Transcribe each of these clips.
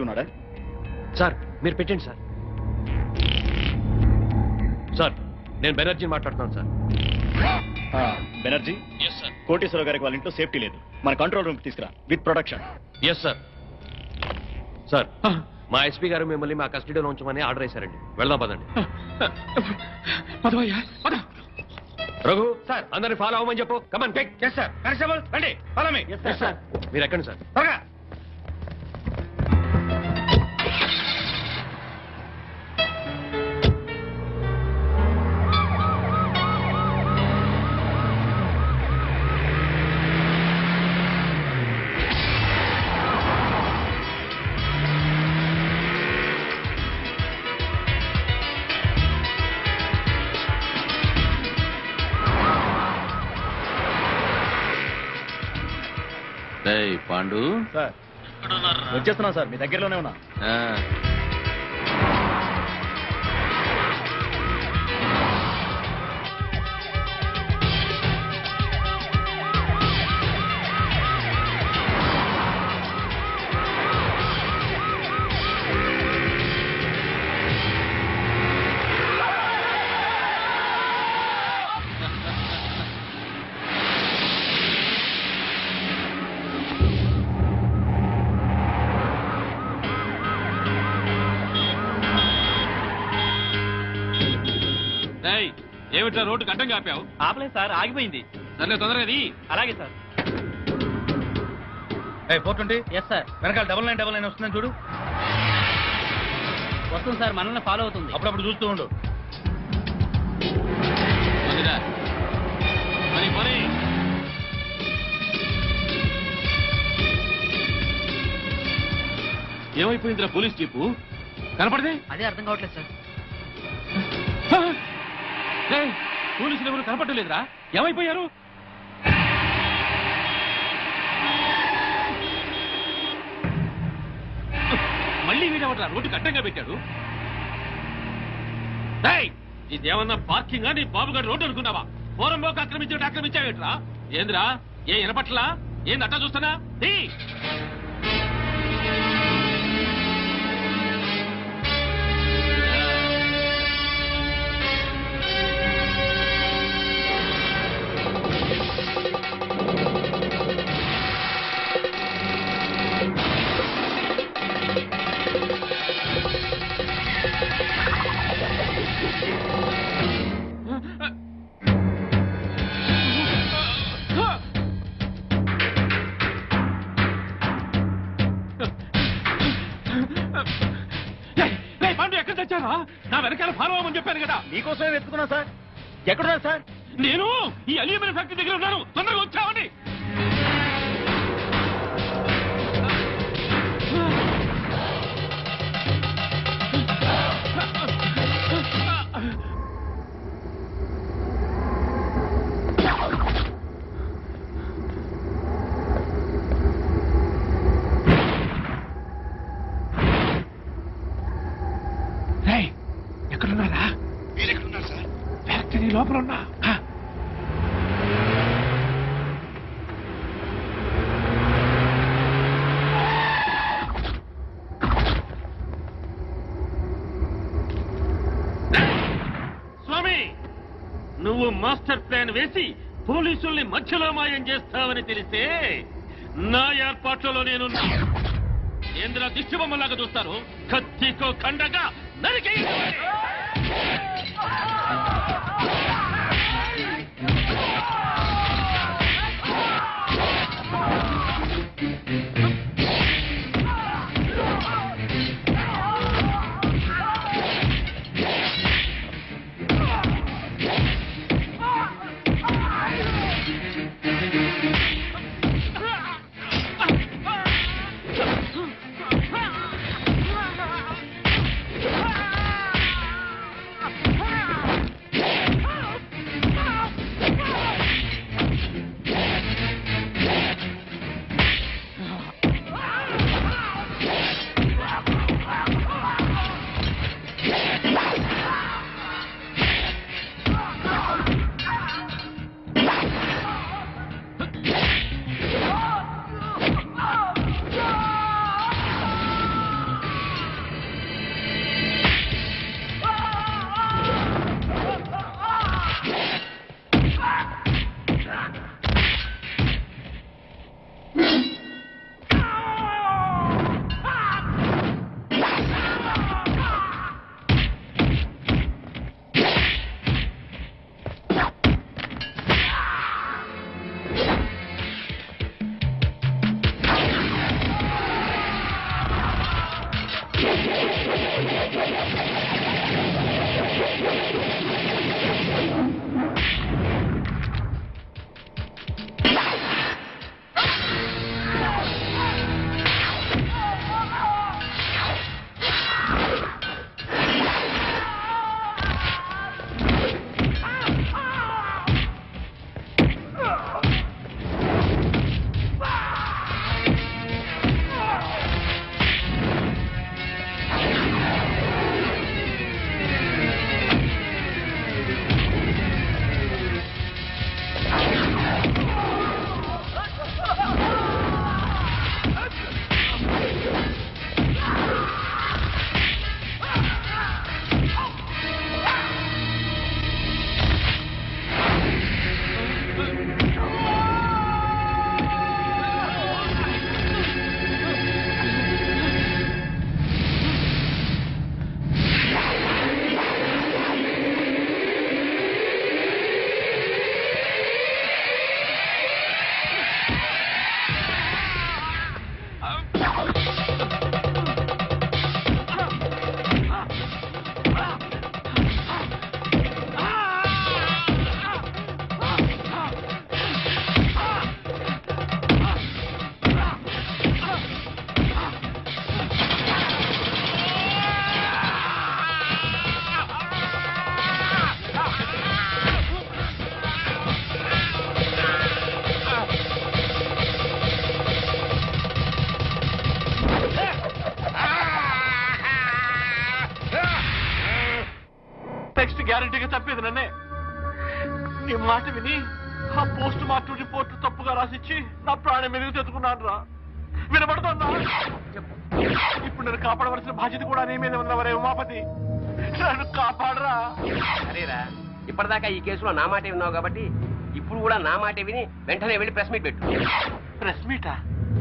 ఉన్నాడా? సార్ మీరు పెట్టండి సార్. సార్ నేను బెనర్జీని మాట్లాడుతున్నాను sir. Banerjee, yes sir. Koteswara గారికి వాళ్ళ ఇంట్లో సేఫ్టీ లేదు. మన కంట్రోల్ రూమ్ తీసుకురా with production. Yes sir. Sir మా ఎస్పీ గారు మిమ్మల్ని మా కస్టడీలో ఉంచమని ఆర్డర్ వేశారండి. వెళ్దాం పదండి. రఘు సార్ అందరిని ఫాలో అవ్వమని చెప్పు. Come on. Yes sir. Constable రండి, ఫాలో మీ. Yes sir. మీరు ఎక్కండి సార్. త్వరగా. పాండు సార్ వచ్చేస్తున్నా సార్, మీ దగ్గరలోనే ఉన్నా. ఏమిట్రా రోడ్డు గడ్డంగా ఆపావు? ఆపలేదు సార్, ఆగిపోయింది. సర్లే తొందరగా. అలాగే సార్. 420. Yes sir. వెనకాల 9999 వస్తుందని చూడు. వస్తుంది సార్, మనల్ని ఫాలో అవుతుంది. అప్పుడప్పుడు చూస్తూ ఉండు. ఏమైపోయిందిరా పోలీస్ జీపు? కనపడదే? అదే అర్థం కావట్లేదు సార్. పోలీసులు ఎవరు కనపడలేదురా? ఏమైపోయారు? మళ్ళీ వీడేవట్రా రోడ్డుకి అడ్డంగా పెట్టాడు? ఇదేమన్నా పార్కింగ్ నీ బాబుగారు రోడ్డు అనుకున్నావా? పూరంలోకి ఆక్రమించావేట్రా? ఏంద్రా ఏ వినపట్లా? ఏంది అట్టా చూస్తానా? నా వెనకాల ఫాలో అవ్వమని చెప్పాను కదా. మీకోసమే వెతుకున్నా సార్. ఎక్కడున్నా సార్? నేను ఈ అల్యూమినియం ఫ్యాక్టరీ దగ్గర ఉన్నాను. తొందరగా వచ్చావని. ఎక్కడున్నారా? మీరెక్కడున్నారు సార్? ఫ్యాక్టరీ లోపల ఉన్నా. స్వామి, నువ్వు మాస్టర్ ప్లాన్ వేసి పోలీసుల్ని మధ్యలో మాయం చేస్తావని తెలిస్తే నా ఏర్పాట్లలో నేనున్నా. ఏంద్ర దిష్టి బొమ్మలాగా చూస్తారు? కత్తికో కండగా నరికి. గ్యారంటీగా తప్పేది నన్నే. నీ మాట విని ఆ పోస్ట్ మార్టం రిపోర్ట్ తప్పుగా రాసిచ్చి నా ప్రాణం మీదకి తెచ్చుకున్నాను రా. వినపడుతుందా? ఇప్పుడు నేను కాపాడవలసిన బాధ్యత కూడా నీ మీద ఉన్నవరే ఉమాపతి. నన్ను కాపాడరా. సరేరా, ఇప్పటిదాకా ఈ కేసులో నా మాట విన్నావు కాబట్టి ఇప్పుడు కూడా నా మాట విని వెంటనే వెళ్ళి ప్రెస్ మీట్ పెట్టు. ప్రెస్ మీటా?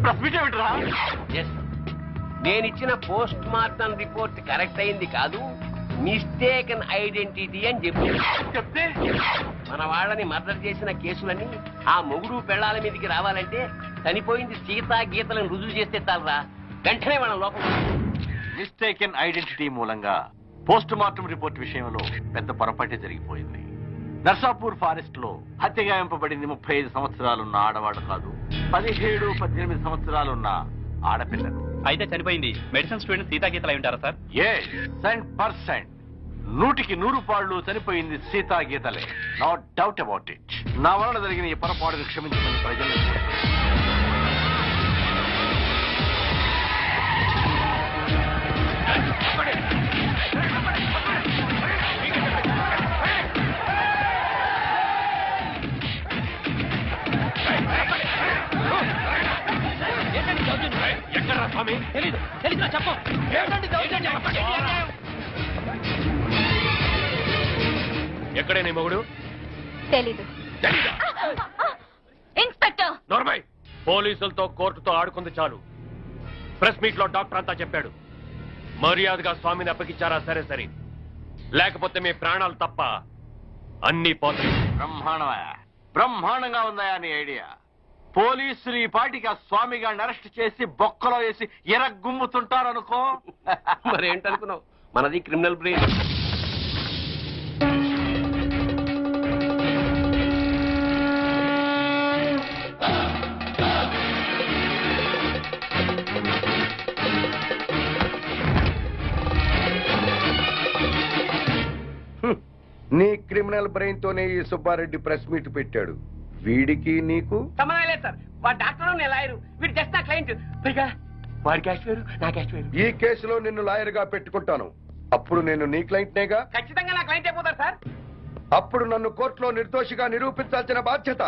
ప్రెస్ మీట్ ఏమిట్రా? ఎస్, నేనిచ్చిన పోస్ట్ మార్టం రిపోర్ట్ కరెక్ట్ అయింది కాదు, మిస్టేకన్ ఐడెంటిటీ అని చెప్పి చెప్తే మన వాళ్ళని మర్డర్ చేసిన కేసులని ఆ మొగుడు పెళ్ళాల మీదకి రావాలంటే చనిపోయింది సీతా గీతలను రుజువు చేస్తే చాలరా, వెంటనే మన లోపల. మిస్టేకెన్ ఐడెంటిటీ మూలంగా పోస్ట్ మార్టం రిపోర్ట్ విషయంలో పెద్ద పొరపాటే జరిగిపోయింది. నర్సాపూర్ ఫారెస్ట్ లో హత్యగాయింపబడింది 35 సంవత్సరాలున్న ఆడవాడు కాదు, 17-18 సంవత్సరాలున్న ఆడపిల్లలు. అయితే చనిపోయింది మెడిసిన్ స్టూడెంట్ సీతాగీతలు అయి ఉంటారా సార్? 100%, 100కి 100 చనిపోయింది సీతా గీతలే. No doubt about it. నా వలన జరిగిన ఈ పొరపాటును క్షమించమని ప్రజలను ఎక్కడా స్వామి? తెలీదు చెప్పు. ఎక్కడే నీ మొగుడు? తెలీదు. తెలీదా? ఇన్స్పెక్టర్, నోర్మై, పోలీసులతో కోర్టుతో ఆడుకుంది చాలు. ప్రెస్ మీట్ లో డాక్టర్ అంతా చెప్పాడు. మర్యాదగా స్వామిని అప్పగించారా? సరే సరే, లేకపోతే మీ ప్రాణాలు తప్ప అన్ని పోతాయి. బ్రహ్మాండంగా ఉందా నీ ఐడియా? పోలీసులు ఈ పాటికి ఆ స్వామి గారిని అరెస్ట్ చేసి బొక్కలో వేసి ఎరగుమ్ముతుంటారనుకో. మరేంటనుకున్నావు, మనది క్రిమినల్ బ్రెయిన్. నీ క్రిమినల్ బ్రెయిన్ తోనే ఈ సుబ్బారెడ్డి ప్రెస్ మీట్ పెట్టాడు. వీడికి నీకు సంబంధం లేదు సార్. వాడు డాక్టర్, నేను లాయరు, వీడు జస్ట్ నా క్లయింట్. పైగా వాడి క్యాష్ వేరు, నా క్యాష్ వేరు. ఈ కేసులో నిన్ను లాయర్ గా పెట్టుకుంటాను. అప్పుడు నేను నీ క్లయింట్నేగా. ఖచ్చితంగా నా క్లయింట్ అయిపోతారు సార్. అప్పుడు నన్ను కోర్టులో నిర్దోషిగా నిరూపించాల్సిన బాధ్యత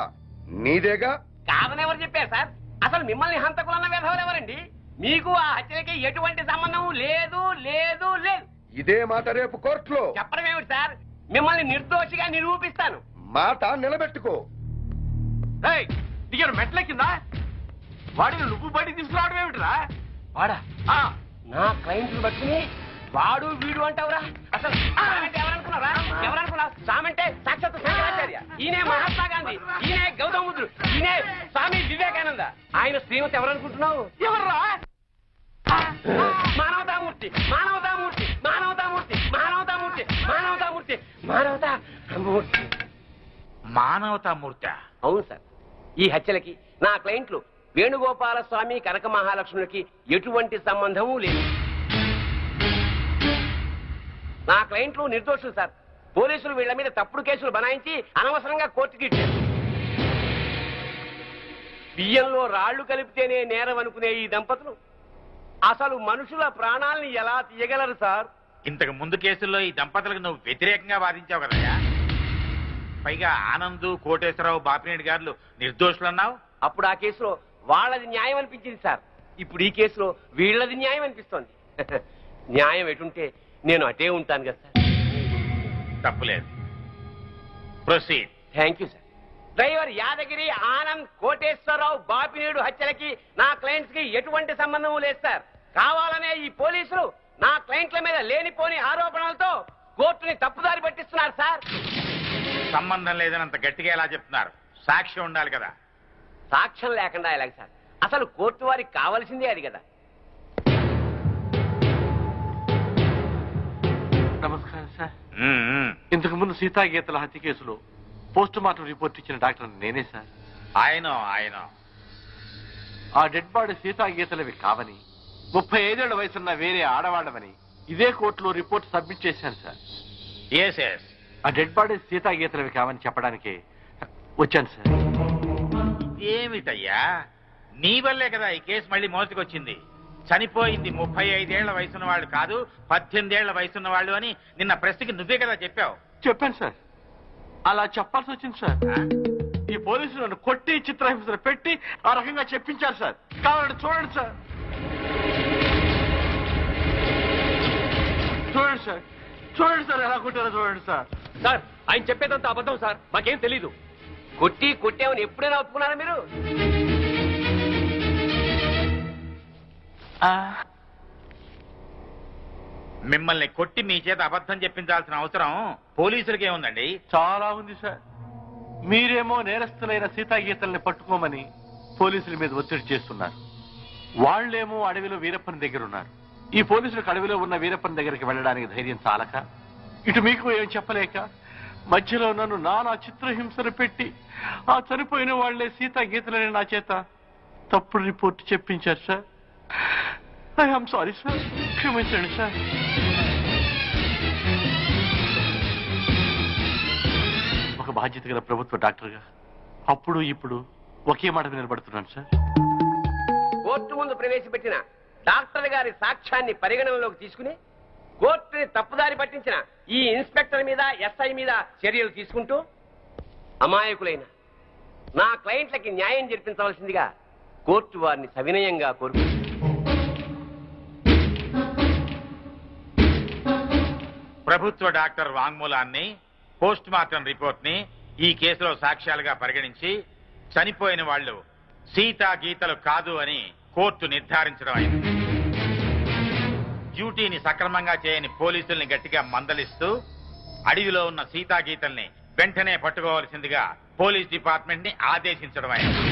నీదేగా. కాదని ఎవరు చెప్పారు సార్? అసలు మిమ్మల్ని హంతకులన్న వేధవులు ఎవరండి? మీకు ఆ హత్యలకి ఎటువంటి సంబంధం లేదు లేదు లేదు. ఇదే మాట రేపు కోర్టులో చెప్పడం ఏమిటి సార్? మిమ్మల్ని నిర్దోషిగా నిరూపిస్తాను. మాట నిలబెట్టుకో. దిగారు మెట్ల కింద. వాడిని నువ్వు బయటికి తీసుకురావడం ఏమిటిరా? వాడా? నా క్లయింట్ పట్టుకుని వాడు వీడు అంటావురా? అసలు సామంటే ఎవరనుకున్నారా? ఎవరనుకున్నావు? సామంటే సాక్షాత్ శంకరాచార్య, ఈయనే మహాత్మా గాంధీ, ఈయనే గౌతమ బుద్ధుడు, ఈయనే స్వామి వివేకానంద. ఆయన శ్రీమతి ఎవరనుకుంటున్నావు? ఎవర్రా? మానవతామూర్తి, మానవతామూర్తి, మానవతామూర్తి, మానవతామూర్తి, మానవతామూర్తి, మానవతామూర్తి. మానవతామూర్తి. అవును సార్, ఈ హత్యలకి నా క్లయింట్లు వేణుగోపాల స్వామి, కనక మహాలక్ష్ములకి ఎటువంటి సంబంధము లేదు. నా క్లయింట్లు నిర్దోషులు సార్. పోలీసులు వీళ్ల మీద తప్పుడు కేసులు బనాయించి అనవసరంగా కోర్టుకి ఇచ్చారు. బియ్యంలో రాళ్లు కలిపితేనే నేరం అనుకునే ఈ దంపతులు అసలు మనుషుల ప్రాణాలని ఎలా తీయగలరు సార్? ఇంతకు ముందు కేసుల్లో ఈ దంపతులకు నువ్వు వ్యతిరేకంగా వాదించావు కదయ్యా. పైగా ఆనంద్, కోటేశ్వరరావు, బాపినేని గారు నిర్దోషులన్నావు. అప్పుడు ఆ కేసులో వాళ్ళది న్యాయం అనిపించింది సార్. ఇప్పుడు ఈ కేసులో వీళ్ళది న్యాయం అనిపిస్తోంది. న్యాయం ఎటుంటే నేను అటే ఉంటాను కదా సార్. తప్పులేదు. Proceed. Thank you sir. Driver Yadagiri, Anand, Koteswararao, Bapineedu హత్యలకి నా క్లయింట్స్ కి ఎటువంటి సంబంధం లేదు సార్. కావాలనే ఈ పోలీసులు నా క్లయింట్ల మీద లేనిపోని ఆరోపణలతో కోర్టుని తప్పుదారి పట్టిస్తున్నారు సార్. సంబంధం లేదని అంత గట్టిగా ఎలా చెప్తున్నారు? సాక్ష్యం ఉండాలి కదా. సాక్ష్యం లేకుండా ఎలాగ సార్? అసలు కోర్టు వారికి కావాల్సిందే అది కదా. నమస్కారం సార్. ఇంతకు ముందు సీతాగీతల హత్య కేసులో పోస్ట్ మార్టం రిపోర్ట్ ఇచ్చిన డాక్టర్ నేనే సార్. ఆయన ఆ డెడ్ బాడీ సీతాగీతలవి కావని, 35 ఏళ్ల వయసున్న వేరే ఆడవాడమని ఇదే కోర్టులో రిపోర్ట్ సబ్మిట్ చేశాను సార్. Yes yes. ఆ డెడ్ బాడీ సీతాగీతలవి కావని చెప్పడానికి వచ్చాను సార్. ఏమిటయ్యా, నీ వల్లే కదా ఈ కేసు మళ్ళీ మోసుకొచ్చింది. చనిపోయింది 35 ఏళ్ల వయసున్న వాళ్ళు కాదు, 18 ఏళ్ల వయసున్న వాళ్ళు అని నిన్న ప్రెస్కి నువ్వే కదా చెప్పావు. చెప్పాను సార్. అలా చెప్పాల్సి వచ్చింది సార్. ఈ పోలీసులు నన్ను కొట్టి చిత్రహింసలు పెట్టి ఆ రకంగా చెప్పించారు సార్. కావాలంటే చూడండి సార్. చూడండి సార్, చూడండి సార్, ఎలా కొట్టారో చూడండి సార్. సార్ ఆయన చెప్పేదంతా అబద్ధం సార్, మాకేం తెలీదు. కొట్టామని ఎప్పుడైనా ఒప్పుకున్నారా మీరు? మిమ్మల్ని కొట్టి మీ చేత అబద్ధం చెప్పించాల్సిన అవసరం పోలీసులకి ఏముందండి? చాలా ఉంది సార్. మీరేమో నేరస్తులైన సీతాగీతల్ని పట్టుకోమని పోలీసుల మీద ఒత్తిడి చేస్తున్నారు. వాళ్లేమో అడవిలో వీరప్పని దగ్గర ఉన్నారు. ఈ పోలీసులకు అడవిలో ఉన్న వీరప్పని దగ్గరికి వెళ్ళడానికి ధైర్యం చాలక, ఇటు మీకు ఏం చెప్పలేక, మధ్యలో నన్ను నానా చిత్రహింసలు పెట్టి ఆ చనిపోయిన వాళ్లే సీతాగీతలని నా చేత తప్పుడు రిపోర్ట్ చెప్పించారు సార్. ఐఎమ్ సారీ సార్, క్షమించండి సార్. ఒక బాధ్యత గల ప్రభుత్వ డాక్టర్గా అప్పుడు ఇప్పుడు ఒకే మాట నిలబడుతున్నాను సార్. కోర్టు ముందు ప్రవేశపెట్టిన డాక్టర్ గారి సాక్ష్యాన్ని పరిగణనలోకి తీసుకుని కోర్టుని తప్పుదారి పట్టించిన ఈ ఇన్స్పెక్టర్ మీద, ఎస్ఐ మీద చర్యలు తీసుకుంటూ అమాయకులైన నా క్లయింట్లకి న్యాయం జరిపించవలసిందిగా కోర్టు వారిని సవినయంగా కోరుకుంటుంది. ప్రభుత్వ డాక్టర్ వాంగ్మూలాన్ని, పోస్ట్ మార్టం రిపోర్ట్ ని ఈ కేసులో సాక్ష్యాలుగా పరిగణించి చనిపోయిన వాళ్ళు సీతా గీతలు కాదు అని కోర్టు నిర్ధారించడం అయింది. డ్యూటీని సక్రమంగా చేయని పోలీసుల్ని గట్టిగా మందలిస్తూ అడవిలో ఉన్న సీతా గీతల్ని వెంటనే పట్టుకోవాల్సిందిగా పోలీస్ డిపార్ట్మెంట్ ని ఆదేశించడం అయింది.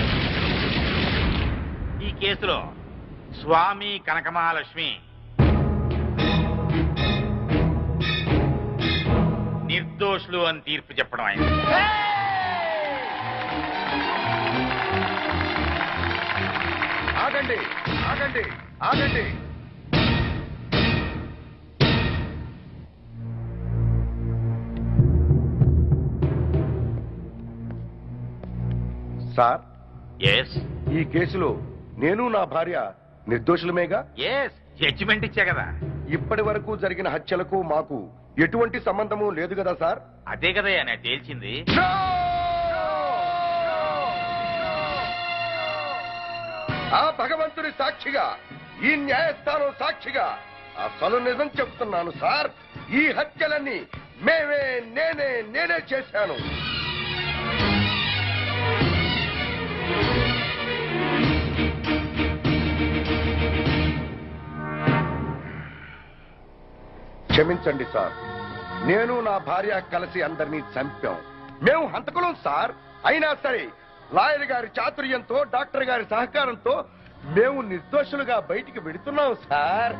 ఈ కేసులో స్వామి కనకమహాలక్ష్మి నిర్దోషులు అని తీర్పు చెప్పడం అయింది. ఆగండి, ఆగండి, ఆగండి. సార్, ఎస్ ఈ కేసులో నేను నా భార్య నిర్దోషులమేగా? ఎస్, జడ్జిమెంట్ ఇచ్చా కదా. ఇప్పటి వరకు జరిగిన హత్యలకు మాకు ఎటువంటి సంబంధము లేదు కదా సార్? అదే కదయ్యా నేను తేల్చింది. ఆ భగవంతుని సాక్షిగా, ఈ న్యాయస్థానం సాక్షిగా అసలు నిజం చెప్తున్నాను సార్. ఈ హత్యలన్నీ నేనే చేశాను. క్షమించండి సార్, నేను నా భార్య కలిసి అందరినీ చంపాం. మేము హంతకులం సార్. అయినా సరే లాయర్ గారి చాతుర్యంతో, డాక్టర్ గారి సహకారంతో మేము నిర్దోషులుగా బయటికి వెడుతున్నాం సార్.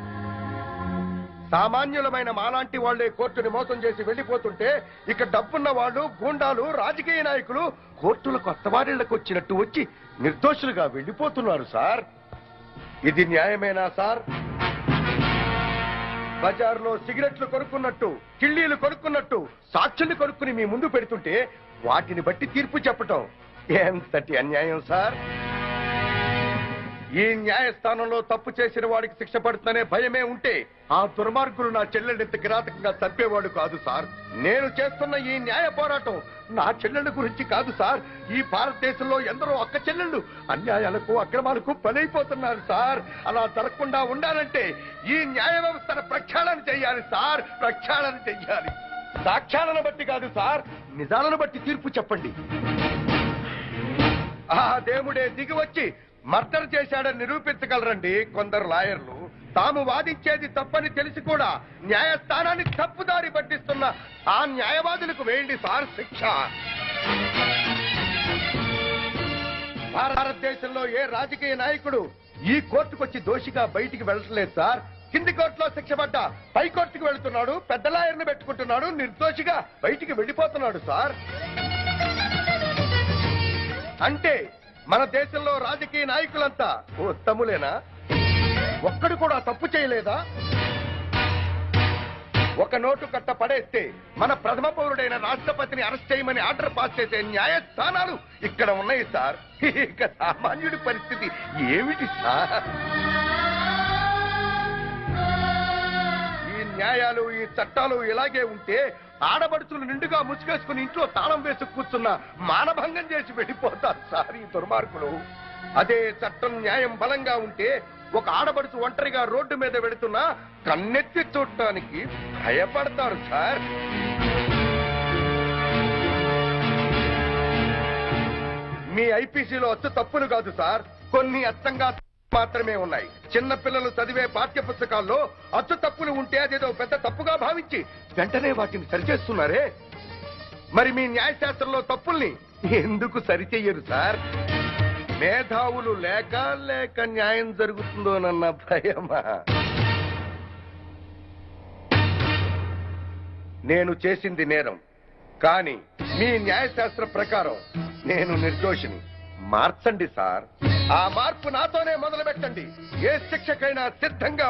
సామాన్యులమైన మాలాంటి వాళ్లే కోర్టుని మోసం చేసి వెళ్లిపోతుంటే ఇక డబ్బున్న వాళ్ళు, గూండాలు, రాజకీయ నాయకులు కోర్టుల కొత్త వారిళ్లకు వచ్చినట్టు వచ్చి నిర్దోషులుగా వెళ్లిపోతున్నారు సార్. ఇది న్యాయమేనా సార్? బజార్లో సిగరెట్లు కొనుక్కున్నట్టు, కిళ్ళీలు కొనుక్కున్నట్టు సాక్షుల్ని కొనుక్కుని మీ ముందు పెడుతుంటే వాటిని బట్టి తీర్పు చెప్పటం ఎంతటి అన్యాయం సార్. ఈ న్యాయస్థానంలో తప్పు చేసిన వాడికి శిక్ష పడుతుందనే భయమే ఉంటే ఆ దుర్మార్గులు నా చెల్లెల్ని ఇంత కిరాతకంగా చంపేవాడు కాదు సార్. నేను చేస్తున్న ఈ న్యాయ పోరాటం నా చెల్లెళ్ళ గురించి కాదు సార్. ఈ భారతదేశంలో ఎందరో అక్క చెల్లెళ్ళు అన్యాయాలకు, అక్రమాలకు బలైపోతున్నారు సార్. అలా జరగకుండా ఉండాలంటే ఈ న్యాయ వ్యవస్థను ప్రక్షాళన చేయాలి సార్, ప్రక్షాళన చెయ్యాలి. సాక్ష్యాలను బట్టి కాదు సార్, నిజాలను బట్టి తీర్పు చెప్పండి. ఆ దేవుడే దిగి వచ్చి మర్డర్ చేశాడని నిరూపించగలరండి కొందరు లాయర్లు. తాము వాదించేది తప్పని తెలిసి కూడా న్యాయస్థానాన్ని తప్పుదారి పట్టిస్తున్న ఆ న్యాయవాదులకు వేయండి సార్ శిక్ష. భారతదేశంలో ఏ రాజకీయ నాయకుడు ఈ కోర్టుకొచ్చి దోషిగా బయటికి వెళ్ళట్లేదు సార్. కింది కోర్టులో శిక్ష పడ్డ పై కోర్టుకు వెళుతున్నాడు, పెద్ద లాయర్ని పెట్టుకుంటున్నాడు, నిర్దోషిగా బయటికి వెళ్ళిపోతున్నాడు సార్. అంటే మన దేశంలో రాజకీయ నాయకులంతా ఉత్తములేనా? ఒక్కడు కూడా తప్పు చేయలేదా? ఒక నోటు కట్ట పడేస్తే మన ప్రథమ పౌరుడైన రాష్ట్రపతిని అరెస్ట్ చేయమని ఆర్డర్ పాస్ చేసే న్యాయస్థానాలు ఇక్కడ ఉన్నాయి సార్. ఇక సామాన్యుడి పరిస్థితి ఏమిటి సార్? ఈ న్యాయ న్యాయాలు ఈ చట్టాలు ఇలాగే ఉంటే ఆడబడుచులు నిండుగా ముసుగేసుకుని ఇంట్లో తాళం వేసి కూర్చున్న మానభంగం చేసి వెళ్ళిపోతారు సార్ ఈ దుర్మార్గులు. అదే చట్టం న్యాయం బలంగా ఉంటే ఒక ఆడబడుచు ఒంటరిగా రోడ్డు మీద వెళుతున్నా కన్నెత్తి చూడటానికి భయపడతారు సార్. మీ ఐపీసీలో అచ్చు తప్పులు కాదు సార్, కొన్ని అచ్చంగా మాత్రమే ఉన్నాయి. చిన్న పిల్లలు చదివే పాఠ్య పుస్తకాల్లో అచ్చు తప్పులు ఉంటే అదేదో పెద్ద తప్పుగా భావించి వెంటనే వాటిని సరిచేస్తున్నారే. మరి మీ న్యాయశాస్త్రంలో తప్పుల్ని ఎందుకు సరిచెయ్యరు సార్? మేధావులు లేక న్యాయం జరుగుతుందోనన్న భయమా? నేను చేసింది నేరం, కానీ మీ న్యాయశాస్త్ర ప్రకారం నేను నిర్దోషిని. మార్చండి సార్. ఆ మార్పు నాతోనే మొదలు పెట్టండి. ఏ శిక్షకైనా సిద్ధంగా